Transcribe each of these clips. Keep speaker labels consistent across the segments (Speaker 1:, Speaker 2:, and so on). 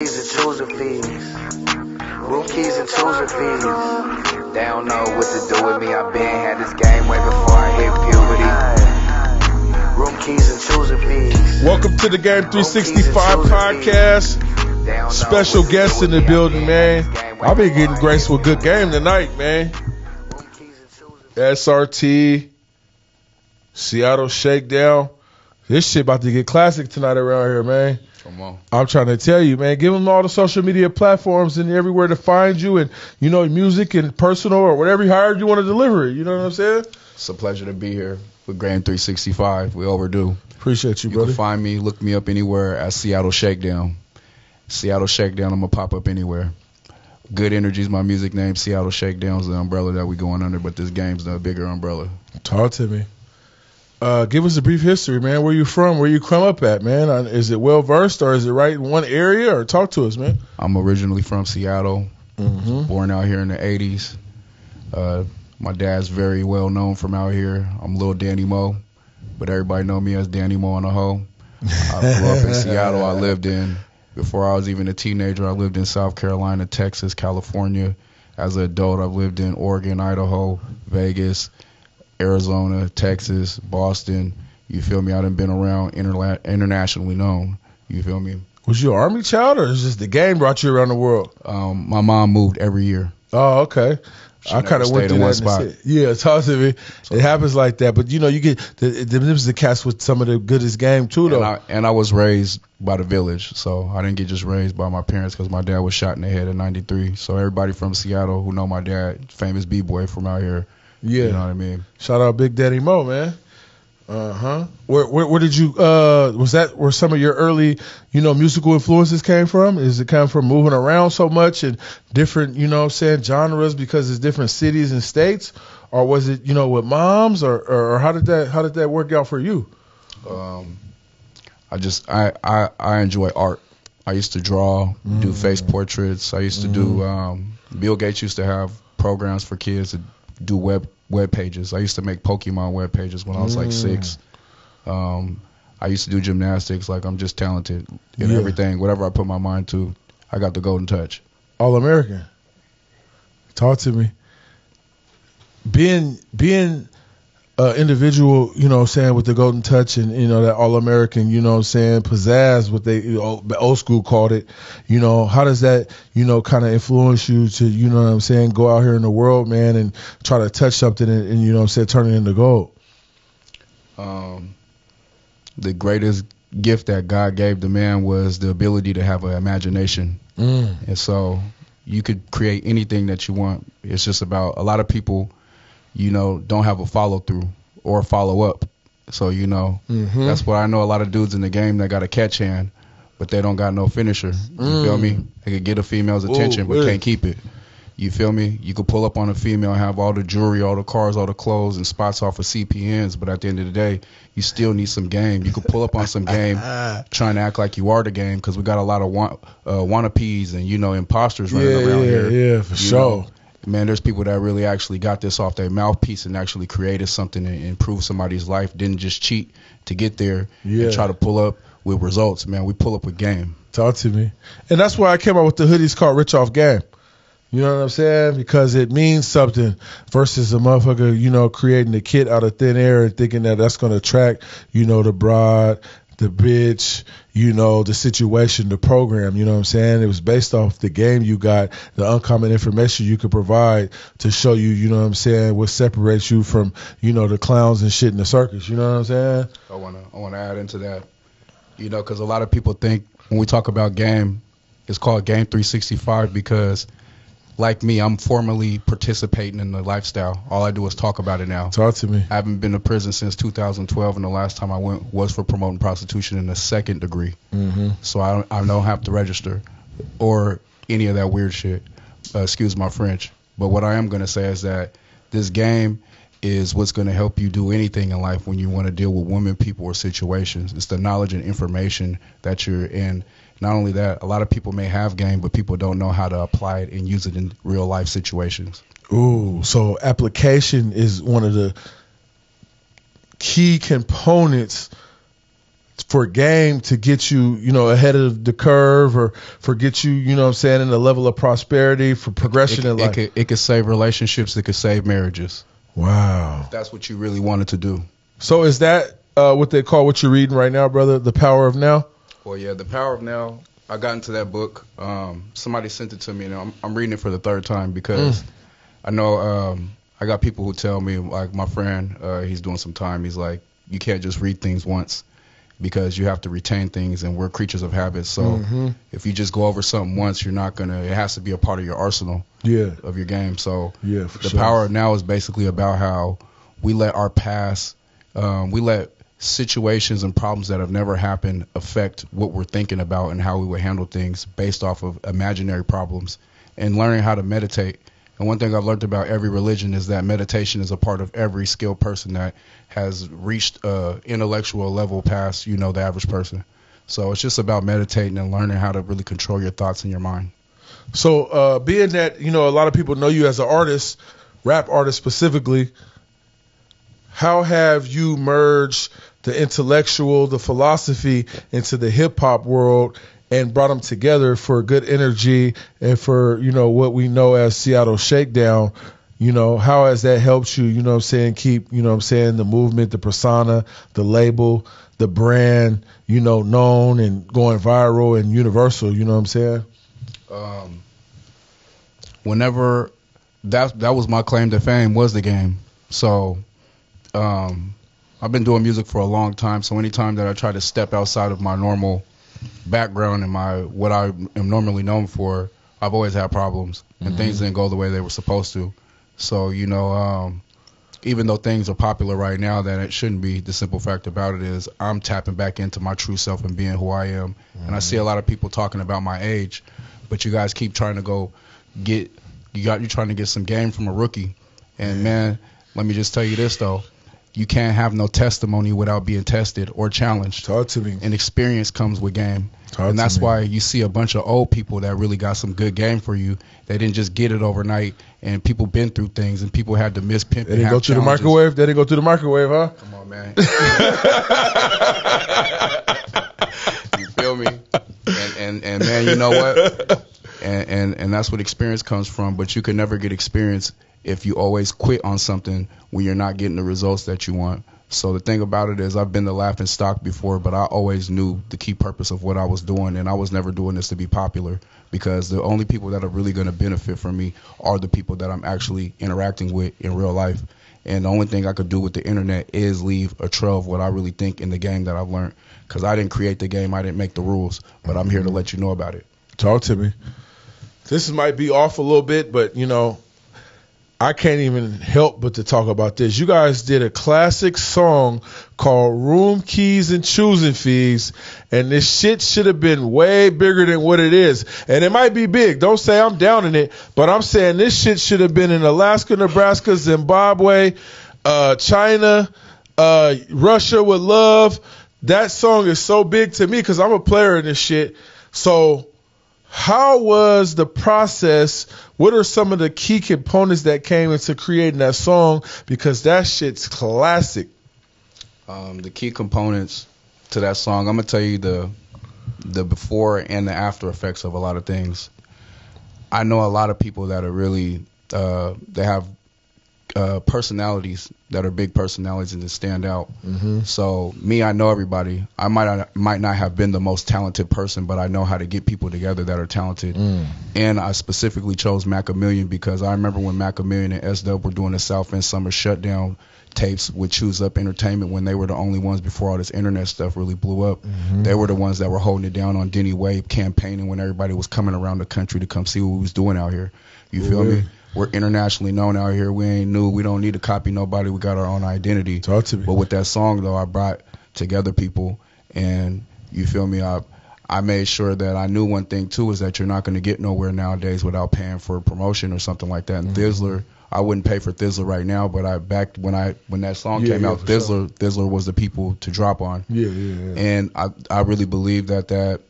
Speaker 1: Keys and choosing fees. Room keys and choosing fees. They don't know what to do with me. I been had this game way before I hit puberty. Room keys and choosing fees.
Speaker 2: Welcome to the Game 365 podcast. Special guests in the building, man. I've been getting graced with good game tonight, man. SRT, Seattle Shakedown. This shit about to get classic tonight around here, man.
Speaker 3: Come on.
Speaker 2: I'm trying to tell you, man. Give them all the social media platforms and everywhere to find you, and you know, music and personal or whatever, however you want to deliver it. You know what I'm saying?
Speaker 3: It's a pleasure to be here with G.A.M.E 365. We overdue.
Speaker 2: Appreciate you,
Speaker 3: You
Speaker 2: brother.
Speaker 3: can find me, look me up anywhere at Seattle Shakedown. Seattle Shakedown, I'm going to pop up anywhere. Good Energy is my music name. Seattle Shakedown is the umbrella that we going under, but this game's the bigger umbrella.
Speaker 2: Talk to me. Give us a brief history, man. Where you from? Where you come up at, man? Is it well versed, or is it right in one area? Or talk to us, man.
Speaker 3: I'm originally from Seattle, born out here in the 80s. My dad's very well known from out here. I'm Lil Danny Mo, but everybody know me as Danny Mo on the hoe. I grew up in Seattle. I lived in, before I was even a teenager, I lived in South Carolina, Texas, California. As an adult, I've lived in Oregon, Idaho, Vegas, Arizona, Texas, Boston. You feel me? I done been around internationally known. You feel me?
Speaker 2: Was you an Army child, or is just the game brought you around the world?
Speaker 3: My mom moved every year.
Speaker 2: Oh, okay. I kind of went through that.
Speaker 3: Spot.
Speaker 2: Yeah, talk to me. It happens like that, but you know, you get them's the cats with some of the goodest game too, though.
Speaker 3: And I was raised by the village, so I didn't get just raised by my parents because my dad was shot in the head in '93. So everybody from Seattle who know my dad, famous b-boy from out here.
Speaker 2: Yeah,
Speaker 3: you know what I mean.
Speaker 2: Shout out Big Daddy Mo, man. Where did you was that where some of your early, you know, musical influences came from? Is it come from moving around so much and different, you know what I'm saying, genres because it's different cities and states, or was it, you know, with moms, or how did that work out for you?
Speaker 3: I enjoy art. I used to draw, do face portraits. I used to do Bill Gates used to have programs for kids to do web pages. I used to make Pokemon web pages when I was like 6. I used to do gymnastics. Like, I'm just talented in everything. Whatever I put my mind to, I got the golden touch.
Speaker 2: All American. Talk to me. Being individual, you know what I'm saying, with the golden touch and, you know, that all American, you know what I'm saying, pizzazz, what they old school called it, you know, how does that, you know, kind of influence you to, you know what I'm saying, go out here in the world, man, and try to touch something and you know what I'm saying, turn it into gold?
Speaker 3: The greatest gift that God gave the man was the ability to have an imagination. And so you could create anything that you want. It's just about, a lot of people, you know, don't have a follow through or follow up. So, you know, that's what I know. A lot of dudes in the game that got a catch hand, but they don't got no finisher. You feel me? They could get a female's attention, but can't keep it. You feel me? You could pull up on a female and have all the jewelry, all the cars, all the clothes, and spots off of CPNs, but at the end of the day, you still need some game. You could pull up on some game trying to act like you are the game, because we got a lot of wannabes and, you know, imposters running around here.
Speaker 2: Yeah, for sure.
Speaker 3: Man, there's people that really actually got this off their mouthpiece and actually created something and improved somebody's life, didn't just cheat to get there and try to pull up with results. Man, we pull up with game.
Speaker 2: Talk to me. And that's why I came out with the hoodies called Rich Off Game. You know what I'm saying? Because it means something versus a motherfucker, you know, creating a kit out of thin air and thinking that that's going to attract, you know, the broad, the bitch, you know, the situation, the program, you know what I'm saying? It was based off the game you got, the uncommon information you could provide to show you, you know what I'm saying, what separates you from, you know, the clowns and shit in the circus, you know what I'm saying?
Speaker 3: I want to add into that, you know, because a lot of people think when we talk about game, it's called G.A.M.E 365 because, like me, I'm formally participating in the lifestyle. All I do is talk about it now.
Speaker 2: Talk to me.
Speaker 3: I haven't been to prison since 2012, and the last time I went was for promoting prostitution in the 2nd degree. So I don't have to register or any of that weird shit. Excuse my French. But what I am going to say is that this game is what's going to help you do anything in life when you want to deal with women, people, or situations. It's the knowledge and information that you're in. Not only that, a lot of people may have game, but people don't know how to apply it and use it in real life situations.
Speaker 2: Ooh, so application is one of the key components for G.A.M.E. to get you, ahead of the curve, or for get you, in a level of prosperity, for progression in life?
Speaker 3: It could save relationships. It could save marriages.
Speaker 2: Wow.
Speaker 3: If that's what you really wanted to do.
Speaker 2: So is that what they call what you're reading right now, brother? The Power of Now?
Speaker 3: Well, yeah, The Power of Now. I got into that book. Somebody sent it to me, and I'm reading it for the third time because I know I got people who tell me, like my friend, he's doing some time. He's like, you can't just read things once because you have to retain things, and we're creatures of habit. So if you just go over something once, you're not going to – it has to be a part of your arsenal of your game. So The Power of Now is basically about how we let our past we let situations and problems that have never happened affect what we're thinking about and how we would handle things based off of imaginary problems, and learning how to meditate. And one thing I've learned about every religion is that meditation is a part of every skilled person that has reached intellectual level past, the average person. So it's just about meditating and learning how to really control your thoughts and your mind.
Speaker 2: So being that, a lot of people know you as an artist, rap artist specifically, how have you merged the intellectual, the philosophy into the hip-hop world and brought them together for good energy and for, what we know as Seattle Shakedown? How has that helped you, keep, the movement, the persona, the label, the brand, known and going viral and universal,
Speaker 3: Whenever that was my claim to fame, was the game. So I've been doing music for a long time, so anytime that I try to step outside of my normal background and what I am normally known for, I've always had problems, and things didn't go the way they were supposed to. So, even though things are popular right now that it shouldn't be, the simple fact about it is I'm tapping back into my true self and being who I am. And I see a lot of people talking about my age, but you guys keep trying to you're trying to get some game from a rookie. And man, let me just tell you this though. You can't have no testimony without being tested or challenged.
Speaker 2: Talk to me.
Speaker 3: And experience comes with game. And that's why you see a bunch of old people that really got some good game for you. They didn't just get it overnight, and people been through things, and people had to miss pimp.
Speaker 2: They didn't go through the microwave? They didn't go through the microwave, huh?
Speaker 3: Come on, man. You feel me? And man, you know what? And that's what experience comes from. But you can never get experience if you always quit on something when you're not getting the results that you want. So the thing about it is I've been the laughing stock before, but I always knew the key purpose of what I was doing, and I was never doing this to be popular, because the only people that are really going to benefit from me are the people that I'm actually interacting with in real life. And the only thing I could do with the internet is leave a trail of what I really think in the game that I've learned, because I didn't create the game, I didn't make the rules, but I'm here to let you know about it.
Speaker 2: Talk to me. This might be off a little bit, but, I can't even help but to talk about this. You guys did a classic song called Room Keys and Choosing Fees, and this shit should have been way bigger than what it is. And it might be big. Don't say I'm down in it, but I'm saying this shit should have been in Alaska, Nebraska, Zimbabwe, China, Russia with love. That song is so big to me because I'm a player in this shit. So how was the process? What are some of the key components that came into creating that song? Because that shit's classic.
Speaker 3: The key components to that song, I'm going to tell you the before and the after effects of a lot of things. I know a lot of people that are really, they have personalities that are big personalities and that stand out. So me, I know everybody. I might not have been the most talented person, but I know how to get people together that are talented. And I specifically chose Mac-A-Million because I remember when Mac-A-Million and S-Dub were doing the South End Summer Shutdown tapes with Choose Up Entertainment when they were the only ones before all this internet stuff really blew up. They were the ones that were holding it down on Denny Wave, campaigning when everybody was coming around the country to come see what we was doing out here. You feel me? We're internationally known out here. We ain't new. We don't need to copy nobody. We got our own identity.
Speaker 2: Talk to me.
Speaker 3: But with that song, though, I brought together people, and you feel me? I made sure that I knew one thing, too, is that you're not going to get nowhere nowadays without paying for a promotion or something like that. And Thizzler, I wouldn't pay for Thizzler right now, but when that song came out, Thizzler was the people to drop on. And I really believe that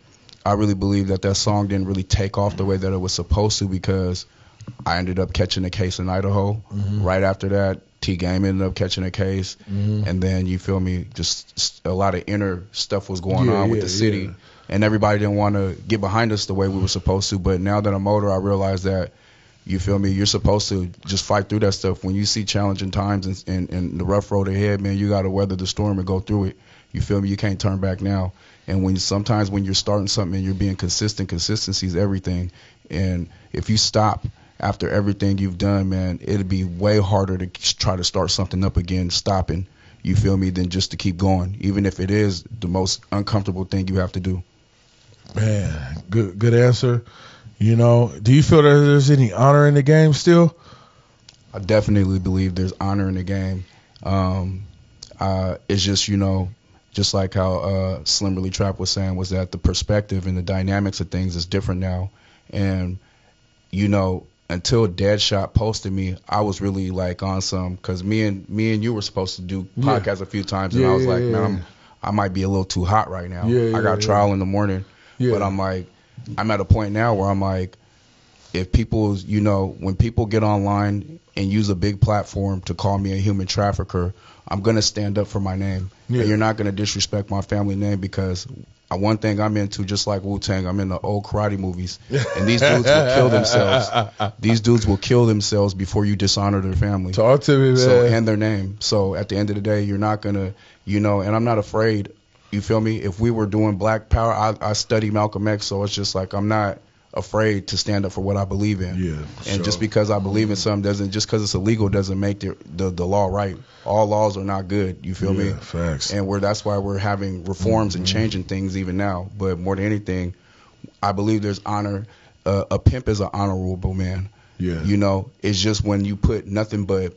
Speaker 3: song didn't really take off the way that it was supposed to, because I ended up catching a case in Idaho.
Speaker 2: Mm-hmm.
Speaker 3: Right after that, G.A.M.E ended up catching a case.
Speaker 2: Mm-hmm.
Speaker 3: And then, you feel me, just a lot of inner stuff was going on with the city.
Speaker 2: Yeah.
Speaker 3: And everybody didn't want to get behind us the way we were supposed to. But now that I'm older, I realize that, you feel me, you're supposed to just fight through that stuff. When you see challenging times and the rough road ahead, man, you got to weather the storm and go through it. You feel me? You can't turn back now. And sometimes when you're starting something and you're being consistent, consistency is everything. And if you stop after everything you've done, man, it'd be way harder to try to start something up again, stopping, you feel me, than just to keep going, even if it is the most uncomfortable thing you have to do.
Speaker 2: Man, good answer. You know, do you feel that there's any honor in the game still?
Speaker 3: I definitely believe there's honor in the game. It's just, you know, just like how Slim Really Trap was saying, was that the perspective and the dynamics of things is different now. And, you know, until Deadshot posted me, I was really like on some, because me and you were supposed to do podcasts a few times, and I was like, man, I might be a little too hot right now. I got trial in the morning, but I'm like, I'm at a point now where I'm like, if people, you know, when people get online and use a big platform to call me a human trafficker, I'm going to stand up for my name. And you're not going to disrespect my family name, because one thing I'm into, just like Wu-Tang, I'm in the old karate movies. And these dudes will kill themselves. These dudes will kill themselves before you dishonor their family.
Speaker 2: Talk to me, man.
Speaker 3: So, and their name. So at the end of the day, you're not going to, you know, and I'm not afraid. You feel me? If we were doing Black Power, I study Malcolm X, so it's just like I'm not afraid to stand up for what I believe in. And just because I believe in something doesn't, just because it's illegal doesn't make the law right. All laws are not good. You feel me?
Speaker 2: Facts.
Speaker 3: And that's why we're having reforms and changing things even now. But more than anything, I believe there's honor. A pimp is an honorable man.
Speaker 2: Yeah.
Speaker 3: You know, it's just when you put nothing but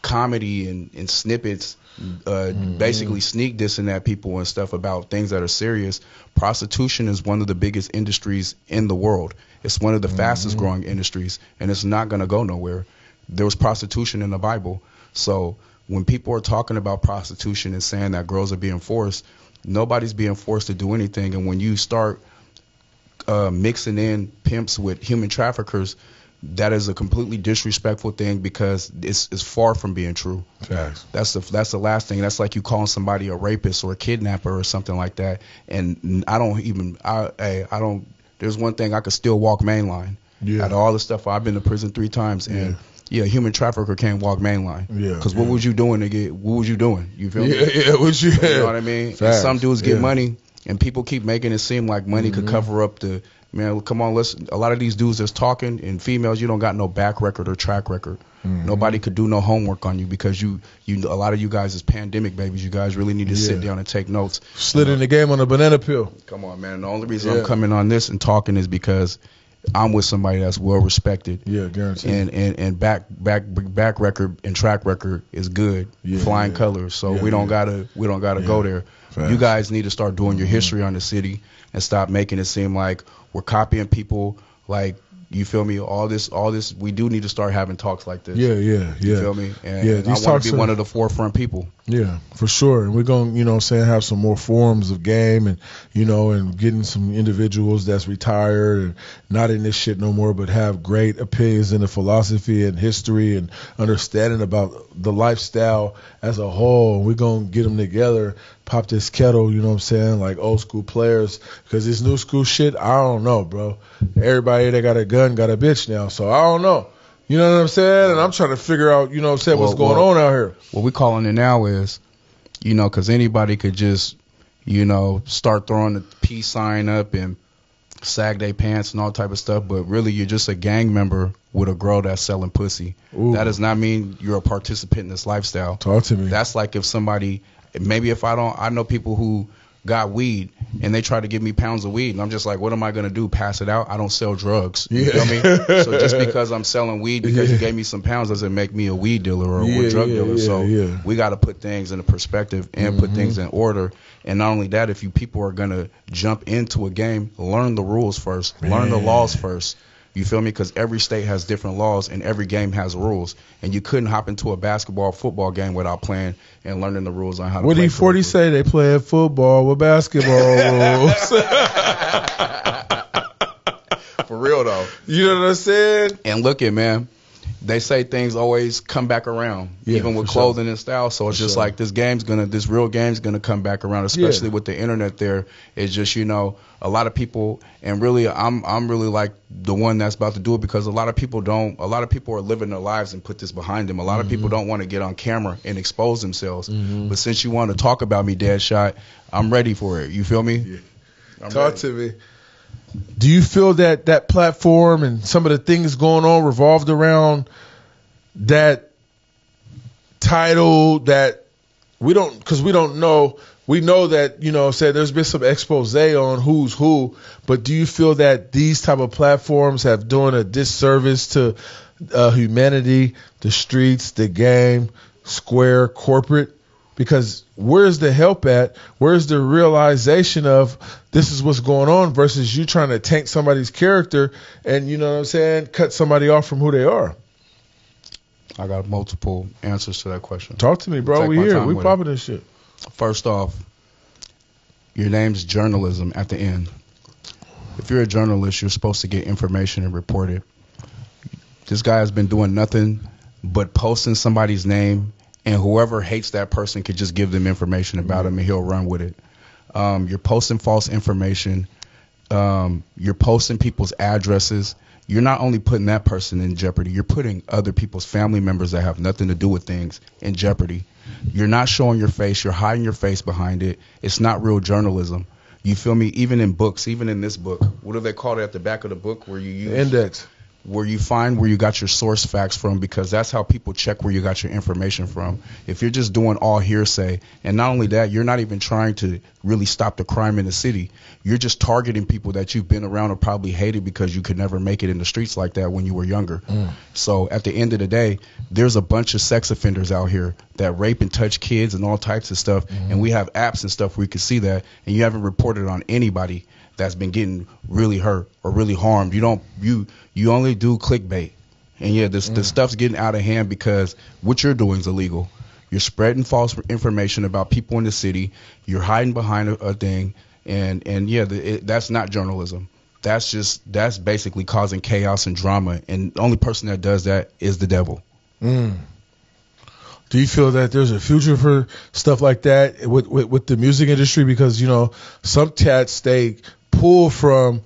Speaker 3: comedy and snippets, basically sneak dissing at people and stuff about things that are serious. Prostitution is one of the biggest industries in the world. It's one of the fastest growing industries, and it's not going to go nowhere. There was prostitution in the Bible. So when people are talking about prostitution and saying that girls are being forced, nobody's being forced to do anything. And when you start mixing in pimps with human traffickers, that is a completely disrespectful thing, because it's far from being true.
Speaker 2: Facts.
Speaker 3: That's the last thing. That's like you calling somebody a rapist or a kidnapper or something like that. And I don't. There's one thing, I could still walk mainline. Out of all the stuff, I've been to prison 3 times, and human trafficker can't walk mainline. Because what was you doing to get? What was you doing? You feel me?
Speaker 2: What you?
Speaker 3: You know what I mean? And some dudes get money, and people keep making it seem like money could cover up the. Man, come on, a lot of these dudes that's talking, and females, you don't got no back record or track record. Nobody could do no homework on you, because a lot of you guys is pandemic babies. You guys really need to sit down and take notes.
Speaker 2: Slid in the game on a banana peel.
Speaker 3: Come on, man. The only reason I'm coming on this and talking is because I'm with somebody that's well respected.
Speaker 2: Yeah, guaranteed.
Speaker 3: And back record and track record is good. Flying colors. So we don't gotta go there. Facts. You guys need to start doing your history on the city and stop making it seem like we're copying people. Like, you feel me? All this. We do need to start having talks like this. You feel me? And I want to be one of the forefront people. Yeah,
Speaker 2: for sure. And we're going to, have some more forums of game, and, and getting some individuals that's retired and not in this shit no more, but have great opinions in the philosophy and history and understanding about the lifestyle as a whole. And we're going to get them together, pop this kettle, like old school players, because this new school shit, I don't know, bro. Everybody that got a gun got a bitch now, so I don't know. You know what I'm saying? And I'm trying to figure out, what's going on out here.
Speaker 3: What we calling it now is, because anybody could just, start throwing the peace sign up and sag their pants and all type of stuff, but really you're just a gang member with a girl that's selling pussy. Ooh. That does not mean you're a participant in this lifestyle.
Speaker 2: Talk to me.
Speaker 3: That's like if somebody, maybe if I know people who got weed and they try to give me pounds of weed, and I'm just like, what am I gonna do? Pass it out? I don't sell drugs. You feel me? So just because I'm selling weed because you gave me some pounds doesn't make me a weed dealer or a drug dealer. So we got to put things in a perspective and put things in order. And not only that, if you people are gonna jump into a game, learn the rules first, learn the laws first. You feel me? Because every state has different laws and every game has rules. And you couldn't hop into a basketball, football game without playing and learning the rules on how to play.
Speaker 2: What did 40 say? They play football with basketball rules.
Speaker 3: For real though.
Speaker 2: You know what I'm saying?
Speaker 3: And look at, man, they say things always come back around, even with clothing and style. So it's just like this real game's gonna come back around, especially with the internet. There, it's just, you know, a lot of people, and really, I'm really like the one that's about to do it, because a lot of people are living their lives and put this behind them. A lot of people don't want to get on camera and expose themselves. But since you want to talk about me, Deadshot, I'm ready for it. You feel me?
Speaker 2: Yeah. Talk to me. Do you feel that that platform and some of the things going on revolved around that title, that we don't know? We know that, you know, there's been some expose on who's who, but do you feel that these type of platforms have done a disservice to humanity, the streets, the game, square, corporate? Because where's the help at? Where's the realization of this is what's going on versus you trying to tank somebody's character and, you know what I'm saying, cut somebody off from who they are?
Speaker 3: I got multiple answers to that question.
Speaker 2: Talk to me, bro. We here. We popping this shit.
Speaker 3: First off, your name's journalism at the end. If you're a journalist, you're supposed to get information and report it. This guy has been doing nothing but posting somebody's name, and whoever hates that person could just give them information about him and he'll run with it. You're posting false information. You're posting people's addresses. You're not only putting that person in jeopardy, you're putting other people's family members that have nothing to do with things in jeopardy. You're not showing your face. You're hiding your face behind it. It's not real journalism. You feel me? Even in books, even in this book, what do they call it at the back of the book where you use
Speaker 2: index?
Speaker 3: Where you find where you got your source facts from, because that's how people check where you got your information from. If you're just doing all hearsay, and not only that, you're not even trying to really stop the crime in the city. You're just targeting people that you've been around or probably hated because you could never make it in the streets like that when you were younger. So at the end of the day, there's a bunch of sex offenders out here that rape and touch kids and all types of stuff, and we have apps and stuff where you can see that, and you haven't reported on anybody that's been getting really hurt or really harmed. You only do clickbait. And yeah, this stuff's getting out of hand because what you're doing is illegal. You're spreading false information about people in the city. You're hiding behind a thing. And yeah, that's not journalism. That's basically causing chaos and drama. And the only person that does that is the devil.
Speaker 2: Do you feel that there's a future for stuff like that with the music industry? Because, you know, some cats, they pull from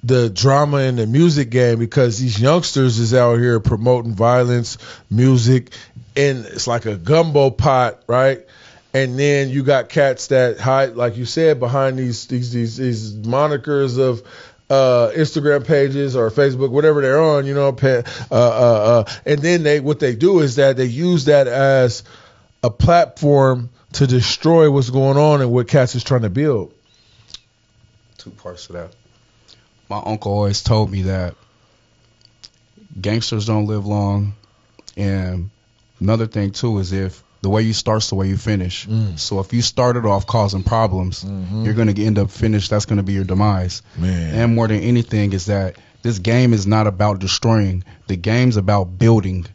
Speaker 2: the drama in the music game because these youngsters is out here promoting violence, music, and it's like a gumbo pot, right? And then you got cats that hide, like you said, behind these monikers of Instagram pages or Facebook, whatever they're on, you know, and then what they do is that they use that as a platform to destroy what's going on and what cats is trying to build.
Speaker 3: Two parts to that. My uncle always told me that gangsters don't live long, and another thing too is if the way you start's the way you finish. So if you started off causing problems, you're going to end up finished. That's going to be your demise. Man. And more than anything is that this game is not about destroying. The game's about building.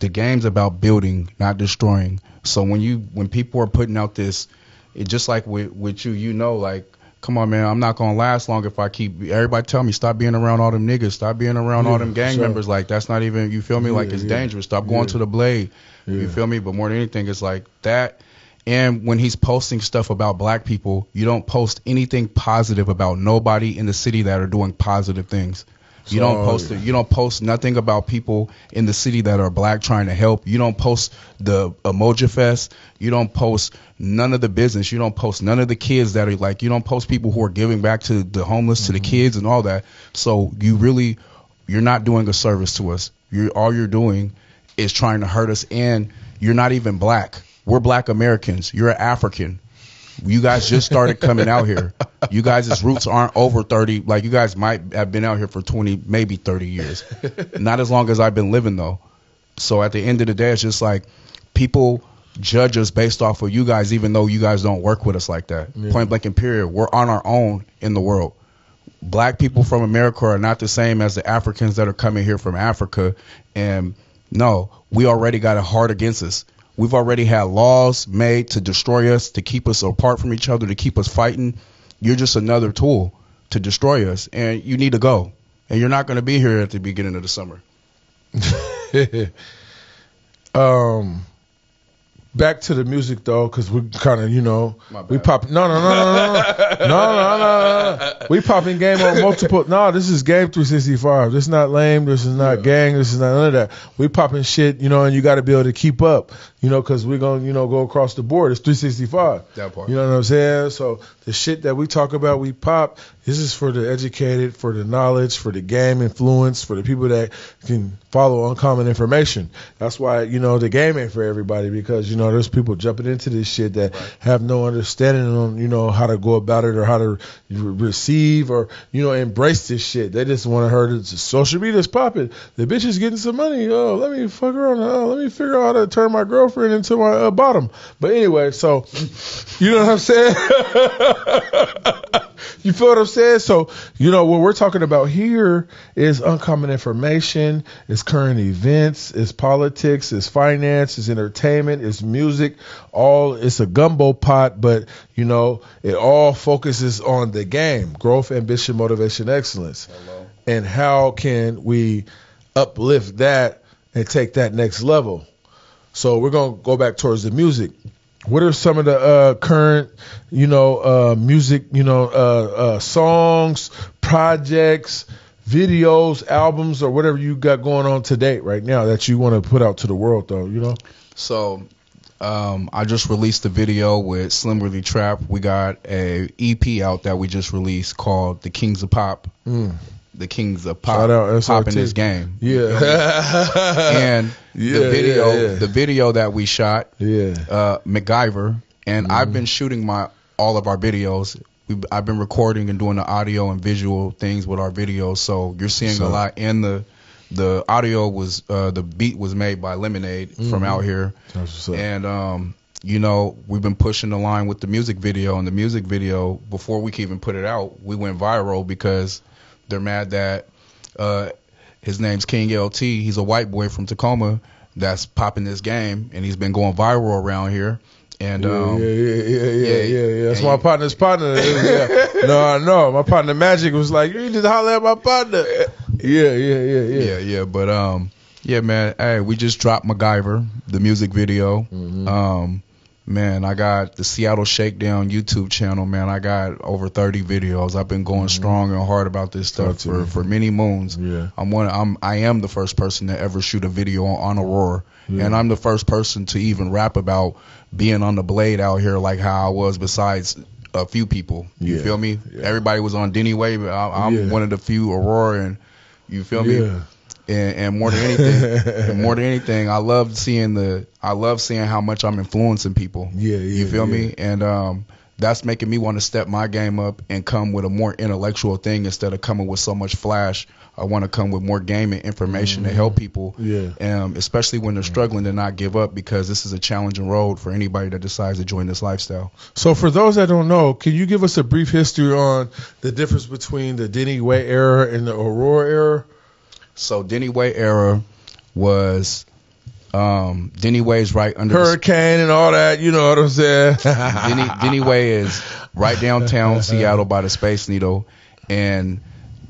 Speaker 3: The game's about building, not destroying. So when people are putting out this, it just like with you, you know, like, come on, man, I'm not going to last long if I keep – everybody tell me stop being around all them niggas. Stop being around all them gang members. Like, that's not even – you feel me? Like, it's dangerous. Stop going to the blade. You feel me? But more than anything, it's like that. And when he's posting stuff about black people, you don't post anything positive about nobody in the city that are doing positive things. You don't post nothing about people in the city that are black trying to help. You don't post the Emoji Fest. You don't post none of the business. You don't post none of the kids that are like, you don't post people who are giving back to the homeless, to the kids and all that. So you're not doing a service to us. All you're doing is trying to hurt us, and you're not even black. We're black Americans. You're an African. You guys just started coming out here. You guys' roots aren't over 30. Like, you guys might have been out here for 20, maybe 30 years. Not as long as I've been living, though. So at the end of the day, it's just like people judge us based off of you guys, even though you guys don't work with us like that. Point blank and period. We're on our own in the world. Black people from America are not the same as the Africans that are coming here from Africa. And no, we already got it hard against us. We've already had laws made to destroy us, to keep us apart from each other, to keep us fighting. You're just another tool to destroy us, and you need to go. and you're not going to be here at the beginning of the summer.
Speaker 2: Back to the music though, because we kind of, we pop. No. We popping game on multiple. No, this is Game 365. This is not lame. This is not gang. This is not none of that. We popping shit, and you got to be able to keep up, because we're gonna, go across the board. It's 365.
Speaker 3: That part.
Speaker 2: You know what I'm saying? So the shit that we talk about, we pop. This is for the educated, for the knowledge, for the game influence, for the people that can follow uncommon information. That's why, the game ain't for everybody, because, there's people jumping into this shit that have no understanding on, how to go about it or how to receive or, embrace this shit. They just want to hear it. Social media's popping. The bitch is getting some money. Oh, let me fuck her on. Let me figure out how to turn my girlfriend into my bottom. But anyway, so, you know what I'm saying? You feel what I'm saying? So, what we're talking about here is uncommon information, it's current events, it's politics, it's finance, it's entertainment, it's music, it's a gumbo pot, but, it all focuses on the game, growth, ambition, motivation, excellence.
Speaker 3: Hello.
Speaker 2: And how can we uplift that and take that next level? So we're going to go back towards the music. What are some of the current, music, songs, projects, videos, albums, or whatever you got going on to date right now that you want to put out to the world, though,
Speaker 3: So, I just released a video with Slim Really Trap. We got a EP out that we just released called The Kings of Pop. The Kings of Pop, popping this game.
Speaker 2: Yeah.
Speaker 3: And the video that we shot, MacGyver, and I've been shooting all of our videos. I've been recording and doing the audio and visual things with our videos. So you're seeing a lot. And the audio was the beat was made by Lemonade from out here. And we've been pushing the line with the music video. And the music video, before we could even put it out, we went viral because they're mad that his name's King LT. He's a white boy from Tacoma that's popping this game, and he's been going viral around here. And
Speaker 2: yeah. That's my partner's partner. No, I know. My partner Magic was like, you just holler at my partner. Yeah.
Speaker 3: But man. Hey, we just dropped MacGyver, the music video. Man, I got the Seattle Shakedown YouTube channel, man. I got over 30 videos. I've been going strong and hard about this stuff for many moons.
Speaker 2: Yeah.
Speaker 3: I am the first person to ever shoot a video on Aurora. Yeah. And I'm the first person to even rap about being on the blade out here like how I was, besides a few people. You feel me? Yeah. Everybody was on Denny Way, but I'm one of the few Aurora, and you feel me? And more than anything, I love seeing how much I'm influencing people. You feel me? And that's making me want to step my game up and come with a more intellectual thing instead of coming with so much flash. I want to come with more game and information to help people, especially when they're struggling, to not give up, because this is a challenging road for anybody that decides to join this lifestyle.
Speaker 2: So for those that don't know, can you give us a brief history on the difference between the Denny Way era and the Aurora era?
Speaker 3: So Denny Way era was Denny Way is right under
Speaker 2: Hurricane and all that, you know what I'm saying?
Speaker 3: Denny Way is right downtown Seattle by the Space Needle, and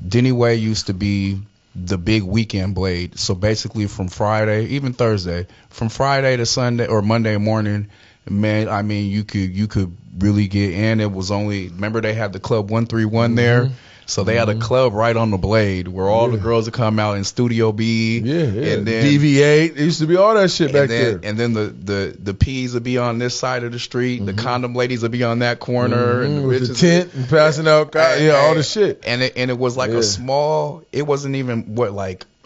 Speaker 3: Denny Way used to be the big weekend blade. So basically from Friday, even Thursday, from Friday to Sunday or Monday morning, man, I mean, you could really get in. It was only, remember they had the Club 131 there? So they had a club right on the blade where all the girls would come out in Studio B. And then
Speaker 2: DV8. It used to be all that shit back there.
Speaker 3: And then the P's would be on this side of the street. The condom ladies would be on that corner. And
Speaker 2: with the tent and passing out, all the shit.
Speaker 3: And it was like a small, it wasn't even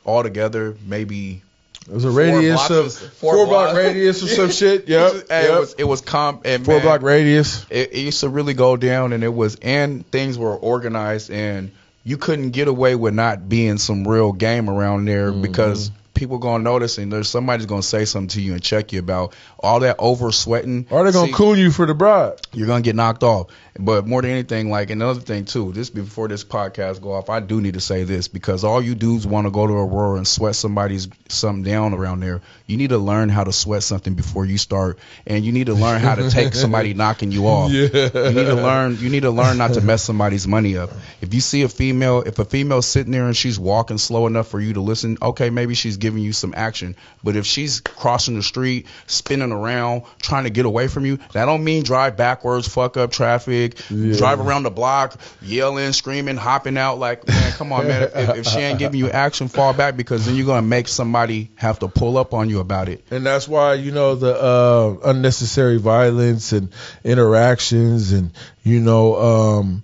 Speaker 3: altogether maybe.
Speaker 2: It was a radius of 4 block radius or some shit.
Speaker 3: It was
Speaker 2: 4 block radius.
Speaker 3: It used to really go down, and things were organized, and you couldn't get away with not being some real game around there because people gonna notice, and there's somebody's gonna say something to you and check you about all that over sweating.
Speaker 2: Or they're gonna coon you for the bride.
Speaker 3: You're gonna get knocked off. But more than anything, like another thing too, this before this podcast go off, I do need to say this, because all you dudes want to go to Aurora and sweat something down around there. You need to learn how to sweat something before you start, and you need to learn how to take somebody knocking you off.
Speaker 2: Yeah.
Speaker 3: You need to learn not to mess somebody's money up. If you see if a female's sitting there and she's walking slow enough for you to listen, okay, maybe she's giving you some action. But if she's crossing the street, spinning around, trying to get away from you, that don't mean drive backwards, fuck up traffic, drive around the block, yelling, screaming, hopping out. Like, man, come on, man. If she ain't giving you action, fall back, because then you're gonna make somebody have to pull up on you about it.
Speaker 2: And that's why, you know, the unnecessary violence and interactions and, you know,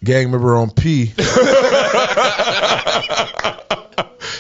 Speaker 2: gang member on P.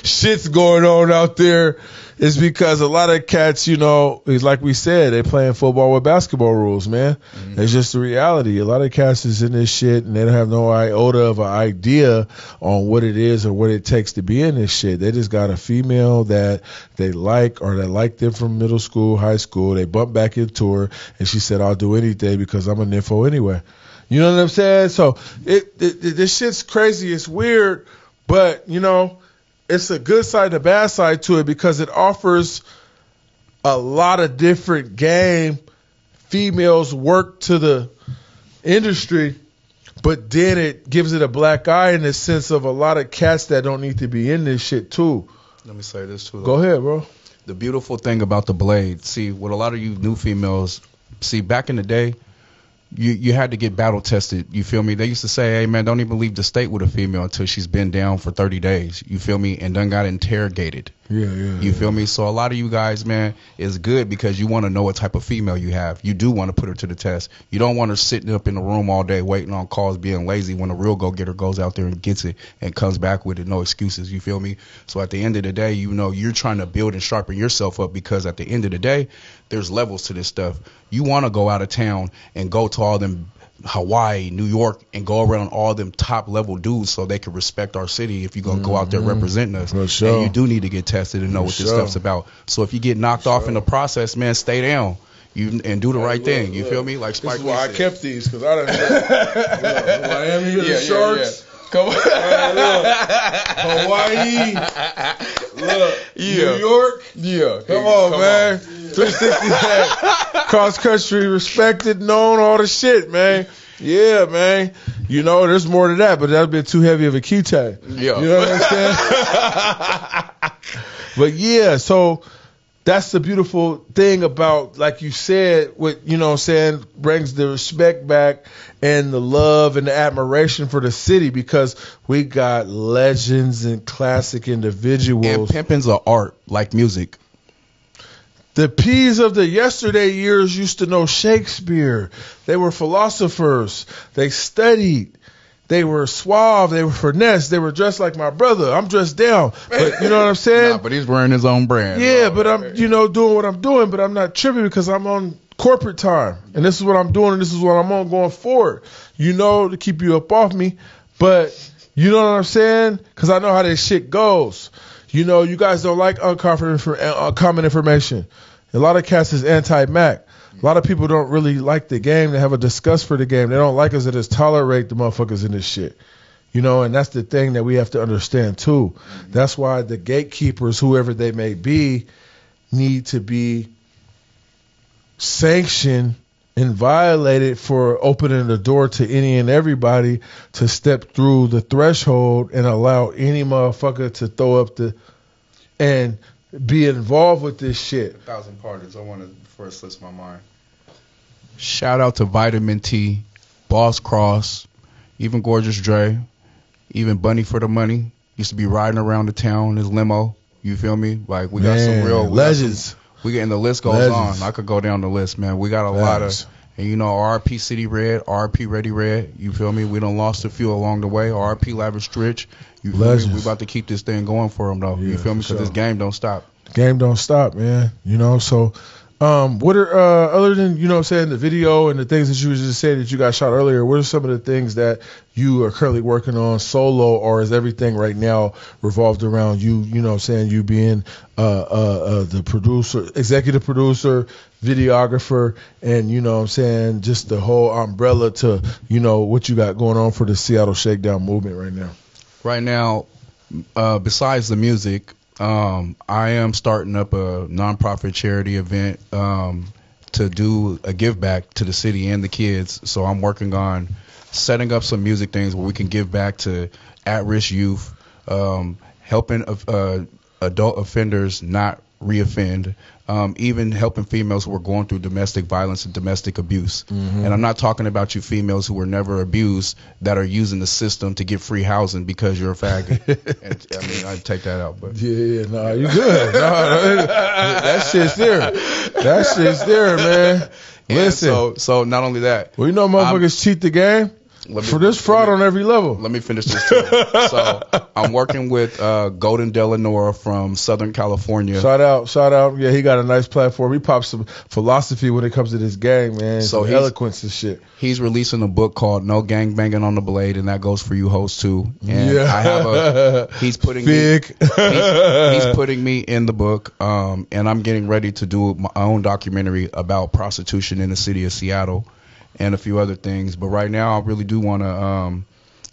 Speaker 2: Shit's going on out there is because a lot of cats, you know, is like we said, they playing football with basketball rules, man. Mm-hmm. It's just the reality. A lot of cats is in this shit and they don't have no iota of an idea on what it is or what it takes to be in this shit. They just got a female that they like or that liked them from middle school, high school. They bumped back into her and she said, I'll do anything because I'm a nympho anyway. You know what I'm saying? So this shit's crazy. It's weird, but, you know, it's a good side and a bad side to it because it offers a lot of different game. Females work to the industry, but then it gives it a black eye in the sense of a lot of cats that don't need to be in this shit too.
Speaker 3: Let me say this too.
Speaker 2: Go ahead, bro.
Speaker 3: The beautiful thing about the blade, see, what a lot of you new females, see, back in the day, you had to get battle tested. You feel me? They used to say, hey, man, don't even leave the state with a female until she's been down for 30 days. You feel me? And done got interrogated.
Speaker 2: Yeah.
Speaker 3: You feel me? So a lot of you guys, man, is good because you want to know what type of female you have. You do want to put her to the test. You don't want her sitting up in the room all day waiting on calls, being lazy when a real go-getter goes out there and gets it and comes back with it, no excuses. You feel me? So at the end of the day, you know, you're trying to build and sharpen yourself up because at the end of the day, there's levels to this stuff. You want to go out of town and go to all them Hawaii, New York, and go around all them top level dudes so they can respect our city if you're going to go out there representing us.
Speaker 2: For sure.
Speaker 3: And you do need to get tested and know what this stuff's about. So if you get knocked off in the process, man, stay down. And do the right thing. You feel me? Like Spike Lee said.
Speaker 2: This is why I kept these, because I done Miami of the Sharks.
Speaker 3: Come on.
Speaker 2: Hawaii. Look. New York.
Speaker 3: Yeah.
Speaker 2: Come on, man. 360 man. Cross country, respected, known, all the shit, man. Yeah, man. You know, there's more to that, but that'd be too heavy of a key tag.
Speaker 3: Yeah.
Speaker 2: You know what I'm saying? But yeah, so that's the beautiful thing about, like you said, what, you know what I'm saying, brings the respect back and the love and the admiration for the city because we got legends and classic individuals.
Speaker 3: And pimping's an art, like music.
Speaker 2: The P's of the yesterday years used to know Shakespeare. They were philosophers. They studied. They were suave. They were finesse. They were dressed like my brother. I'm dressed down. But you know what I'm saying?
Speaker 3: Nah, but he's wearing his own brand.
Speaker 2: Yeah, but I'm, you know, doing what I'm doing, but I'm not tripping because I'm on corporate time. And this is what I'm doing and this is what I'm on going forward. You know, to keep you up off me. But you know what I'm saying? Because I know how this shit goes. You know, you guys don't like uncommon information. A lot of cats is anti-Mac. A lot of people don't really like the game. They have a disgust for the game. They don't like us. They just tolerate the motherfuckers in this shit. You know, and that's the thing that we have to understand, too. That's why the gatekeepers, whoever they may be, need to be sanctioned and violated for opening the door to any and everybody to step through the threshold and allow any motherfucker to throw up the and be involved with this shit.
Speaker 3: 1,000 pardons. I want to first list my mind. Shout out to Vitamin T, Boss Cross, even Gorgeous Dre, even Bunny for the Money. Used to be riding around the town in his limo. You feel me? Like we got some real
Speaker 2: legends.
Speaker 3: And the list goes on. I could go down the list, man. We got a lot of, and you know, RP City Red, RP Ready Red. You feel me? We done lost a few along the way. RP Lavish Rich. You feel me? We about to keep this thing going for them though. You feel me? Because this game don't stop.
Speaker 2: The game don't stop, man. You know, so What are other than, you know what I'm saying, the video and the things that you was just saying that you got shot earlier, what are some of the things that you are currently working on solo, or is everything right now revolved around you, you know what I'm saying, you being the producer, executive producer, videographer, and, you know what I'm saying, just the whole umbrella to, you know, what you got going on for the Seattle Shakedown movement right now?
Speaker 3: Right now, besides the music, I am starting up a nonprofit charity event to do a give back to the city and the kids. So I'm working on setting up some music things where we can give back to at-risk youth, helping adult offenders not reoffend, even helping females who are going through domestic violence and domestic abuse. And I'm not talking about you females who were never abused that are using the system to get free housing because you're a faggot. And, I mean, I take that out, but
Speaker 2: Yeah, nah, you good. Nah, that shit's there. That shit's there, man. Listen.
Speaker 3: So not only that.
Speaker 2: Well, you know motherfuckers cheat the game. There's fraud on every level.
Speaker 3: Let me finish this too. So I'm working with Golden Delanora from Southern California.
Speaker 2: Shout out. Yeah, he got a nice platform. He pops some philosophy when it comes to this gang, man. So eloquence and shit.
Speaker 3: He's releasing a book called No Gang Banging on the Blade, and that goes for you hosts too. And I have he's putting he's putting me in the book, and I'm getting ready to do my own documentary about prostitution in the city of Seattle and a few other things. But right now I really do want to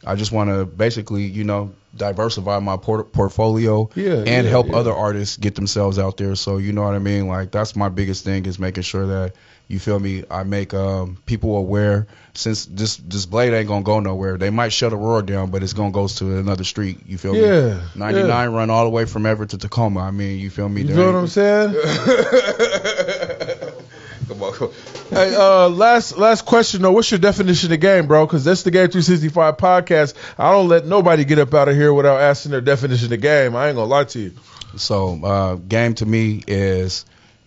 Speaker 3: I just want to basically, you know, diversify my portfolio and help other artists get themselves out there. So, you know what I mean? Like, that's my biggest thing, is making sure that, you feel me, I make people aware, since this blade ain't going to go nowhere. They might shut Aurora down, but it's going to go to another street. You feel me? 99 run all the way from Everett to Tacoma. I mean, you feel me?
Speaker 2: You know what I'm saying?
Speaker 3: Come on.
Speaker 2: Hey, last question though. What's your definition of game, bro? Because that's the Game 365 podcast. I don't let nobody get up out of here without asking their definition of game. I ain't gonna lie to you.
Speaker 3: So, game to me is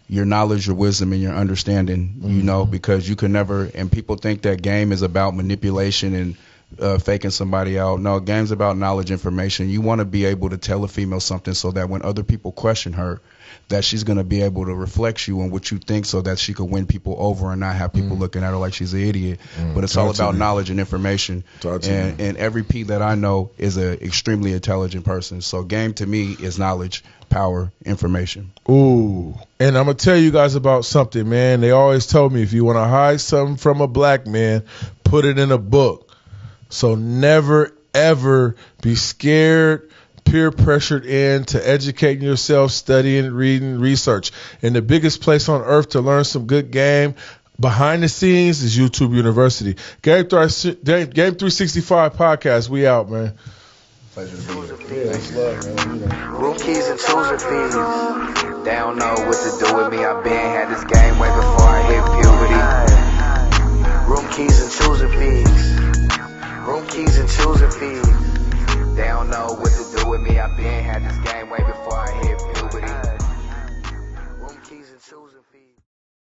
Speaker 3: your knowledge, your wisdom, and your understanding. You know, because you can never. And people think that game is about manipulation and faking somebody out. No, game's about knowledge, information. You want to be able to tell a female something so that when other people question her, that she's going to be able to reflect you on what you think, so that she could win people over and not have people looking at her like she's an idiot. But it's all about knowledge and information. And every P that I know is an extremely intelligent person. So game to me is knowledge, power, information.
Speaker 2: Ooh. And I'm going to tell you guys about something, man. They always told me, if you want to hide something from a black man, put it in a book. So never, ever be scared, peer pressured into educating yourself, studying, reading, research. And the biggest place on earth to learn some good game behind the scenes is YouTube University. Game 365 podcast. We out, man.
Speaker 3: Pleasure to be here.
Speaker 1: Thanks, love, room keys and choosing fees. They don't know what to do with me. I been had this game way before I hit puberty. Room keys and choosing fees. Room keys and choosing fees. They don't know what to do with me. I been had this game way before I hit puberty. Room keys and choosing fees.